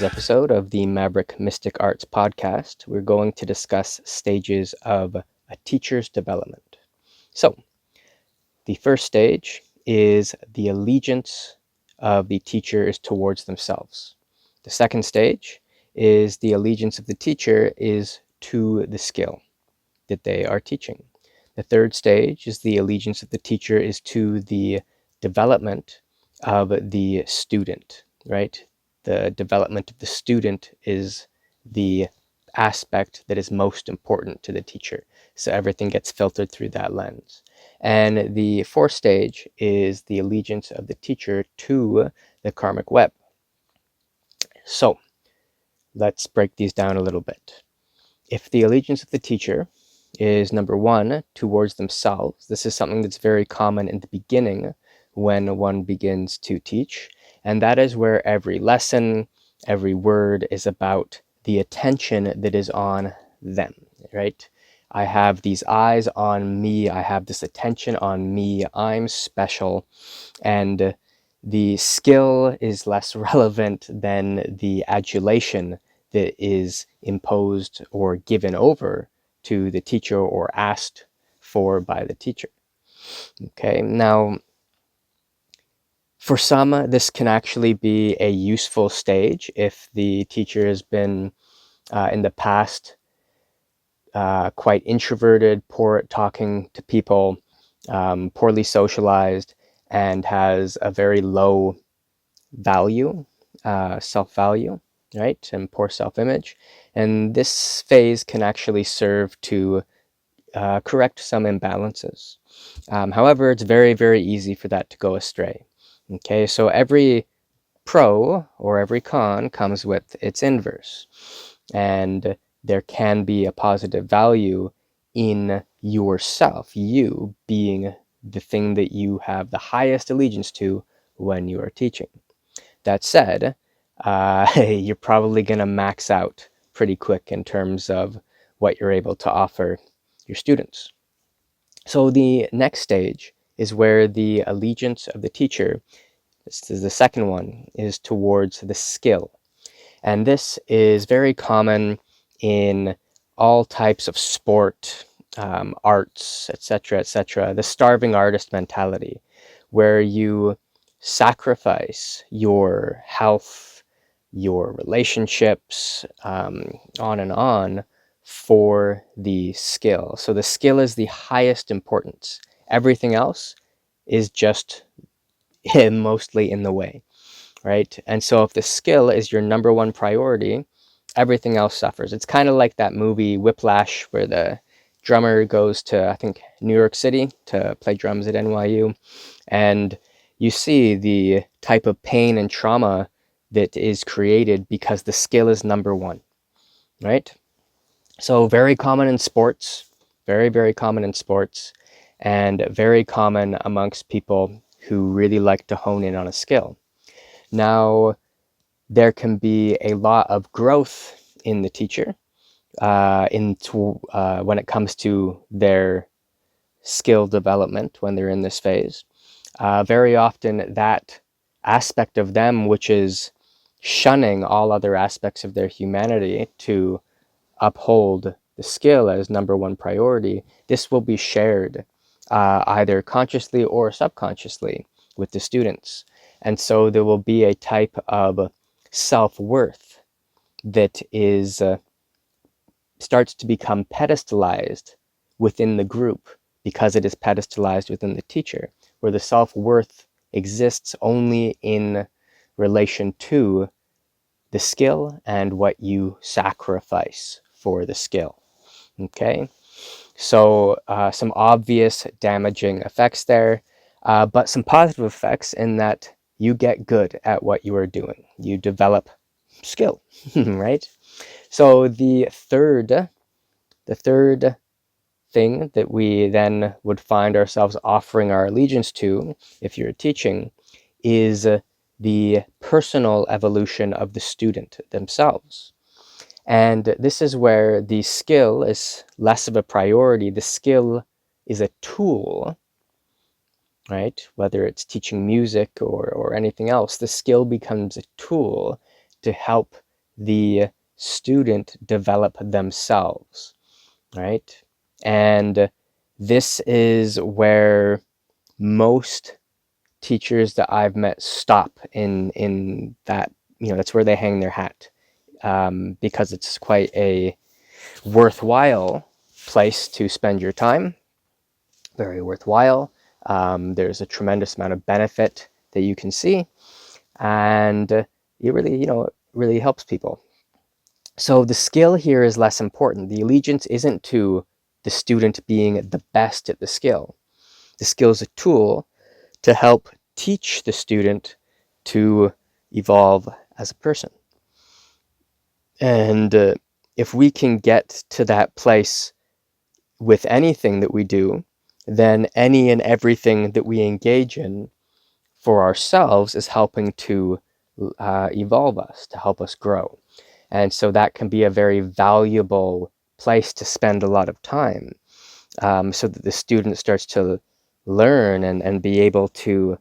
today's episode of the Maverick Mystic Arts podcast, we're going to discuss stages of a teacher's development. So, the first stage is the allegiance of the teacher is towards themselves. The second stage is the allegiance of the teacher is to the skill that they are teaching. The third stage is the allegiance of the teacher is to the development of the student, right? The development of the student is the aspect that is most important to the teacher. So everything gets filtered through that lens. And the fourth stage is the allegiance of the teacher to the karmic web. So let's break these down a little bit. If the allegiance of the teacher is number one, towards themselves, this is something that's very common in the beginning when one begins to teach. And that is where every lesson, every word is about the attention that is on them, right? I have these eyes on me. I have this attention on me. I'm special. And the skill is less relevant than the adulation that is imposed or given over to the teacher or asked for by the teacher. Okay, now for some, this can actually be a useful stage if the teacher has been in the past quite introverted, poor at talking to people, poorly socialized, and has a very low value, self-value, right, and poor self-image. And this phase can actually serve to correct some imbalances. However, it's very, very easy for that to go astray. Okay, so every pro or every con comes with its inverse. And there can be a positive value in yourself, you being the thing that you have the highest allegiance to when you are teaching. That said, you're probably going to max out pretty quick in terms of what you're able to offer your students. So the next stage is where the allegiance of the teacher, this is the second one, is towards the skill. And this is very common in all types of sport, arts, etc., the starving artist mentality, where you sacrifice your health, your relationships, on and on, for the skill. So the skill is the highest importance. Everything else is just mostly in the way, right? And so if the skill is your number one priority, everything else suffers. It's kind of like that movie Whiplash, where the drummer goes to, I think, New York City to play drums at NYU. And you see the type of pain and trauma that is created because the skill is number one, right? So very common in sports, very, very common in sports, and very common amongst people who really like to hone in on a skill. Now, there can be a lot of growth in the teacher when it comes to their skill development when they're in this phase. Very often that aspect of them, which is shunning all other aspects of their humanity to uphold the skill as number one priority, this will be shared either consciously or subconsciously with the students. And so there will be a type of self-worth that is starts to become pedestalized within the group because it is pedestalized within the teacher, where the self-worth exists only in relation to the skill and what you sacrifice for the skill. Okay, so some obvious damaging effects there, but some positive effects in that you get good at what you are doing. You develop skill, right? So the third thing that we then would find ourselves offering our allegiance to, if you're teaching, is the personal evolution of the student themselves. And this is where the skill is less of a priority. The skill is a tool, right? Whether it's teaching music or anything else, the skill becomes a tool to help the student develop themselves, right? And this is where most teachers that I've met stop in that, that's where they hang their hat, because it's quite a worthwhile place to spend your time, very worthwhile. There's a tremendous amount of benefit that you can see, and it really helps people. So the skill here is less important. The allegiance isn't to the student being the best at the skill. The skill is a tool to help teach the student to evolve as a person. And if we can get to that place with anything that we do, then any and everything that we engage in for ourselves is helping to evolve us, to help us grow. And so that can be a very valuable place to spend a lot of time, so that the student starts to learn and be able to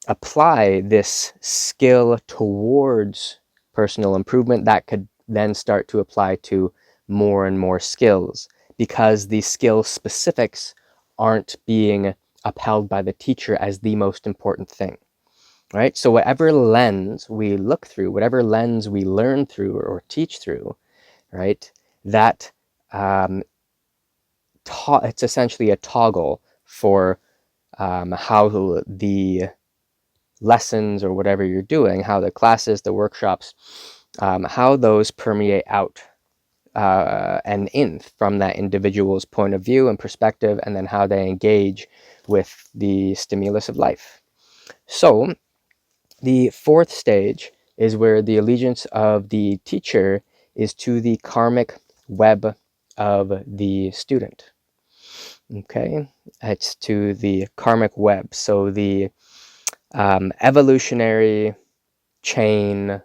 apply this skill towards personal improvement that could then start to apply to more and more skills, because the skill specifics aren't being upheld by the teacher as the most important thing, right? So whatever lens we look through, whatever lens we learn through or teach through, right, that it's essentially a toggle for how the lessons or whatever you're doing, how the classes, the workshops, how those permeate out and in from that individual's point of view and perspective, and then how they engage with the stimulus of life. So the fourth stage is where the allegiance of the teacher is to the karmic web of the student. Okay, it's to the karmic web. So the evolutionary chain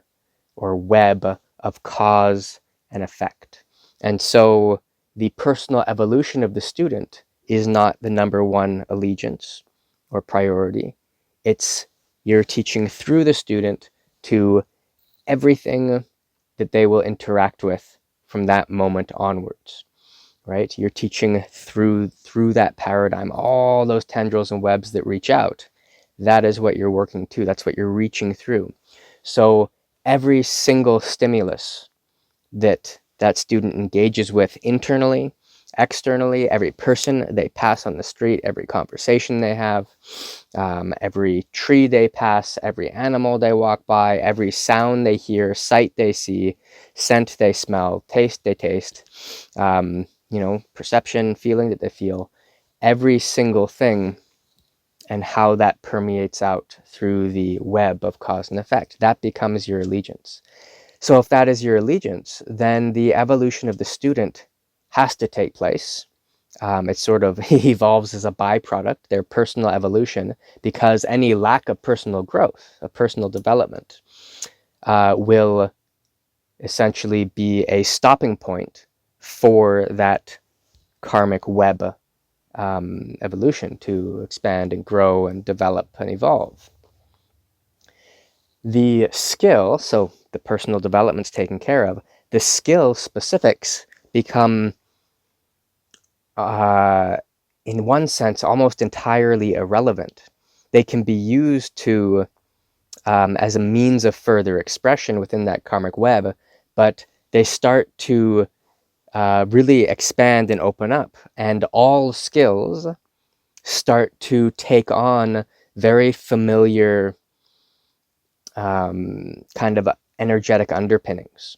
or web of cause and effect. And so the personal evolution of the student is not the number one allegiance or priority. It's you're teaching through the student to everything that they will interact with from that moment onwards, right? You're teaching through that paradigm, all those tendrils and webs that reach out. That is what you're working to. That's what you're reaching through. So every single stimulus that student engages with internally, externally, every person they pass on the street, every conversation they have, every tree they pass, every animal they walk by, every sound they hear, sight they see, scent they smell, taste they taste, perception, feeling that they feel, every single thing, and how that permeates out through the web of cause and effect. That becomes your allegiance. So if that is your allegiance, then the evolution of the student has to take place. It sort of evolves as a byproduct, their personal evolution, because any lack of personal growth, of personal development, will essentially be a stopping point for that karmic web evolution to expand and grow and develop and evolve. The skill, so the personal development's taken care of, the skill specifics become, in one sense, almost entirely irrelevant. They can be used to as a means of further expression within that karmic web, but they start to really expand and open up, and all skills start to take on very familiar kind of energetic underpinnings,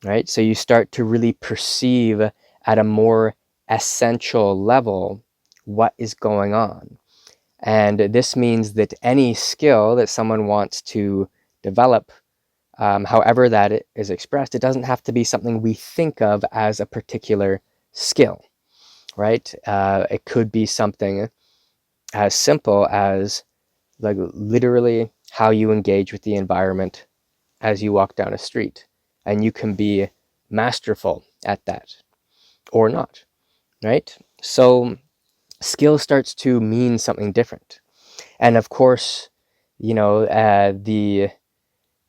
right? So you start to really perceive at a more essential level what is going on. And this means that any skill that someone wants to develop, however that is expressed, it doesn't have to be something we think of as a particular skill, right? It could be something as simple as like literally how you engage with the environment as you walk down a street, and you can be masterful at that or not, right? So skill starts to mean something different. And of course, the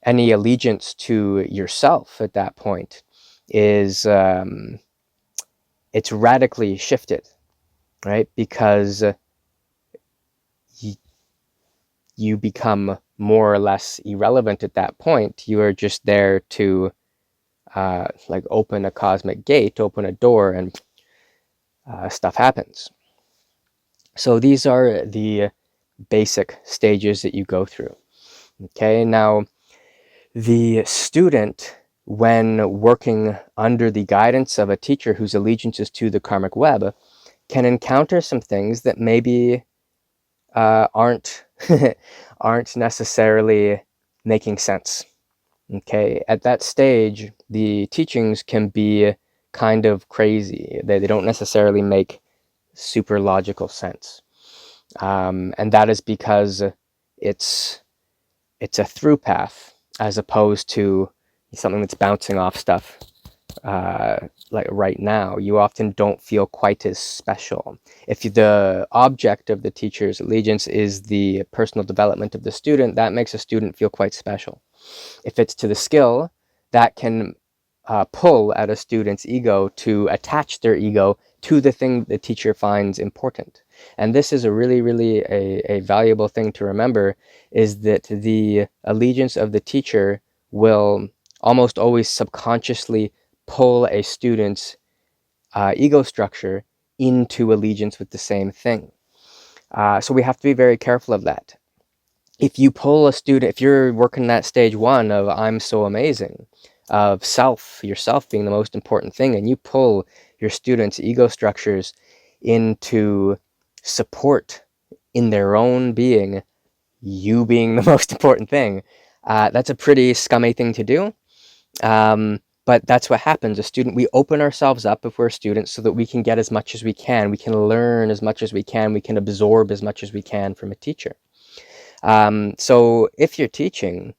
any allegiance to yourself at that point is it's radically shifted, right? Because you become more or less irrelevant at that point. You are just there to like open a cosmic gate, open a door, and stuff happens. So these are the basic stages that you go through. Okay, now the student, when working under the guidance of a teacher whose allegiance is to the karmic web, can encounter some things that maybe aren't aren't necessarily making sense. Okay, at that stage, the teachings can be kind of crazy. They don't necessarily make super logical sense, and that is because it's a through path as opposed to something that's bouncing off stuff. Like right now, you often don't feel quite as special. If the object of the teacher's allegiance is the personal development of the student, that makes a student feel quite special. If it's to the skill, that can pull at a student's ego to attach their ego to the thing the teacher finds important. And this is a really a valuable thing to remember, is that the allegiance of the teacher will almost always subconsciously pull a student's ego structure into allegiance with the same thing. So we have to be very careful of that. If you pull a student, if you're working that stage one of I'm so amazing, of yourself being the most important thing, and you pull your students' ego structures into support in their own being, you being the most important thing, that's a pretty scummy thing to do. But that's what happens. We open ourselves up if we're students so that we can get as much as we can. We can learn as much as we can. We can absorb as much as we can from a teacher. So if you're teaching,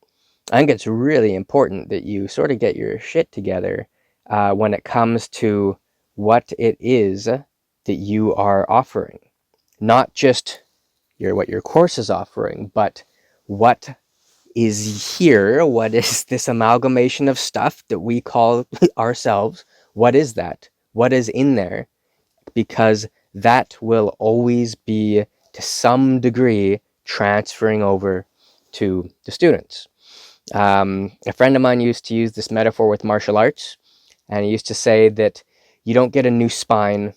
I think it's really important that you sort of get your shit together when it comes to what it is that you are offering. Not just what your course is offering, but what is here. What is this amalgamation of stuff that we call ourselves? What is that? What is in there? Because that will always be, to some degree, transferring over to the students. A friend of mine used to use this metaphor with martial arts, and he used to say that you don't get a new spine,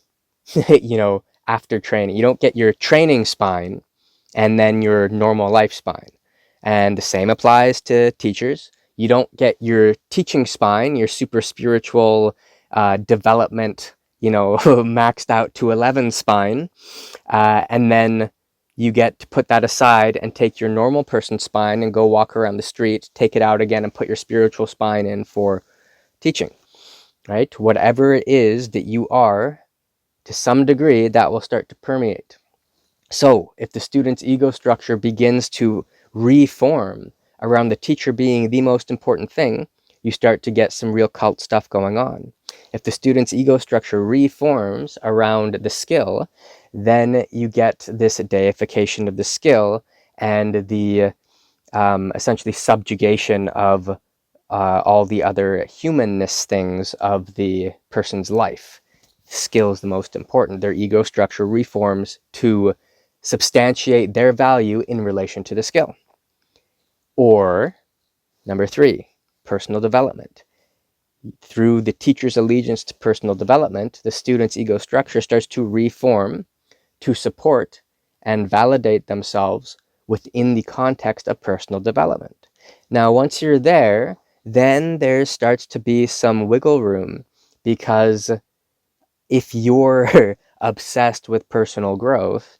after training. You don't get your training spine and then your normal life spine. And the same applies to teachers. You don't get your teaching spine, your super spiritual development, maxed out to 11 spine, and then you get to put that aside and take your normal person spine and go walk around the street, take it out again and put your spiritual spine in for teaching, right? Whatever it is that you are, to some degree, that will start to permeate. So if the student's ego structure begins to reform around the teacher being the most important thing, you start to get some real cult stuff going on. If the student's ego structure reforms around the skill, then you get this deification of the skill and the essentially subjugation of all the other humanness things of the person's life. Skill is the most important. Their ego structure reforms to substantiate their value in relation to the skill. Or, number 3, personal development. Through the teacher's allegiance to personal development, the student's ego structure starts to reform to support and validate themselves within the context of personal development. Now, once you're there, then there starts to be some wiggle room, because if you're obsessed with personal growth,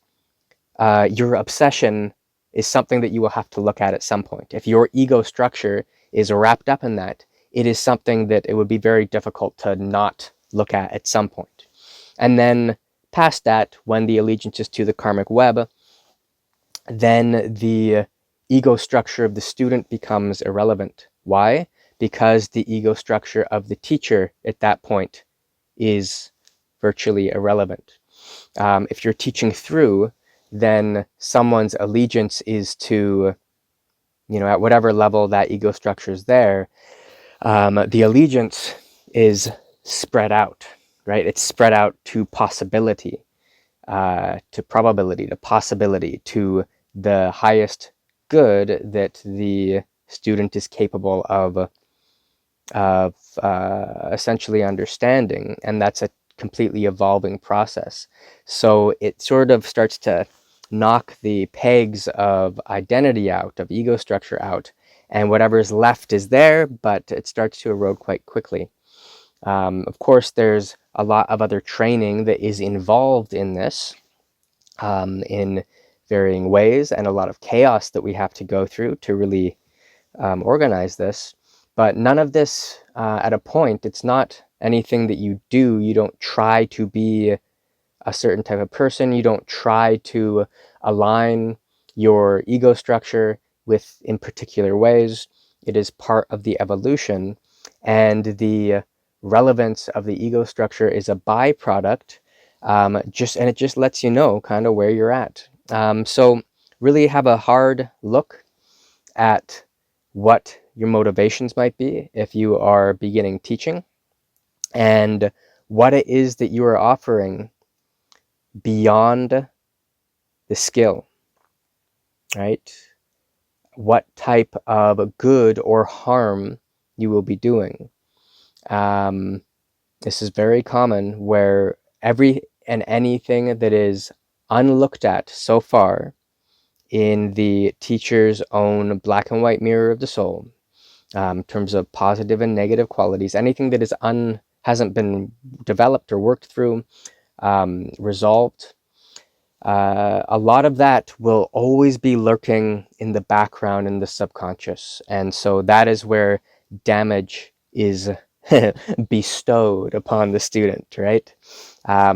your obsession is something that you will have to look at some point. If your ego structure is wrapped up in that, it is something that it would be very difficult to not look at some point. And then past that, when the allegiance is to the karmic web, then the ego structure of the student becomes irrelevant. Why? Because the ego structure of the teacher at that point is virtually irrelevant. If you're teaching through, then someone's allegiance is to at whatever level that ego structure is there, the allegiance is spread out, right? It's spread out to possibility, to probability, to possibility, to the highest good that the student is capable of essentially understanding, and that's a completely evolving process. So it sort of starts to knock the pegs of identity out, of ego structure out, and whatever's left is there, but it starts to erode quite quickly. Of course, there's a lot of other training that is involved in this, in varying ways, and a lot of chaos that we have to go through to really organize this. But none of this, at a point, it's not anything that you do. You don't try to be a certain type of person. You don't try to align your ego structure with in particular ways. It is part of the evolution, and the relevance of the ego structure is a byproduct. And it just lets you know kind of where you're at. So really have a hard look at what your motivations might be if you are beginning teaching, and what it is that you are offering beyond the skill, right? What type of good or harm you will be doing. This is very common, where every and anything that is unlooked at so far in the teacher's own black and white mirror of the soul, in terms of positive and negative qualities, anything that hasn't been developed or worked through, resolved, a lot of that will always be lurking in the background, in the subconscious. And so that is where damage is bestowed upon the student, right?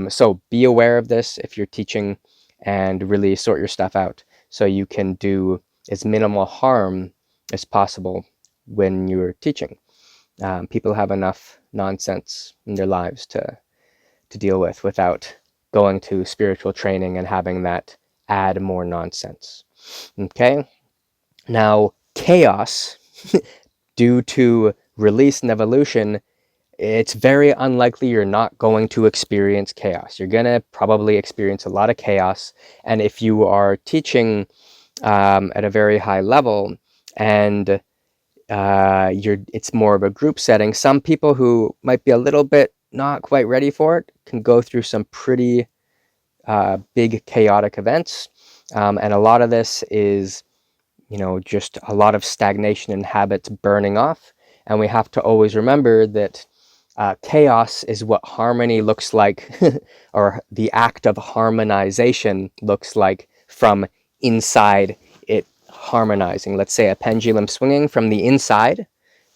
So be aware of this if you're teaching, and really sort your stuff out so you can do as minimal harm as possible when you're teaching. People have enough nonsense in their lives to deal with without going to spiritual training and having that add more nonsense. Okay? Now, chaos, due to release and evolution, it's very unlikely you're not going to experience chaos. You're going to probably experience a lot of chaos. And if you are teaching at a very high level, and it's more of a group setting, some people who might be a little bit not quite ready for it can go through some pretty big chaotic events. And a lot of this is, just a lot of stagnation and habits burning off. And we have to always remember that chaos is what harmony looks like, or the act of harmonization looks like from inside it harmonizing. Let's say a pendulum swinging from the inside,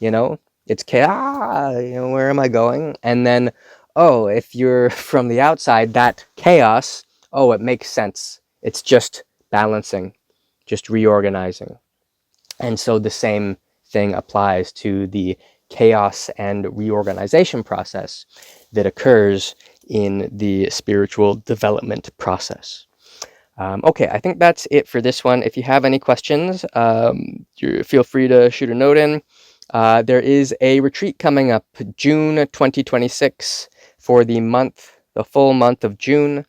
it's chaos, where am I going? And then, if you're from the outside, that chaos, it makes sense. It's just balancing, just reorganizing. And so the same thing applies to the chaos and reorganization process that occurs in the spiritual development process. Okay, I think that's it for this one. If you have any questions, feel free to shoot a note in. There is a retreat coming up June 2026 for the full month of June,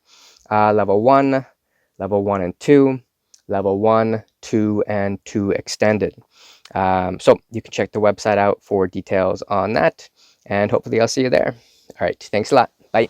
level 1, level 1 and 2, level 1, 2, and 2 extended. So you can check the website out for details on that, and hopefully I'll see you there. All right, thanks a lot. Bye.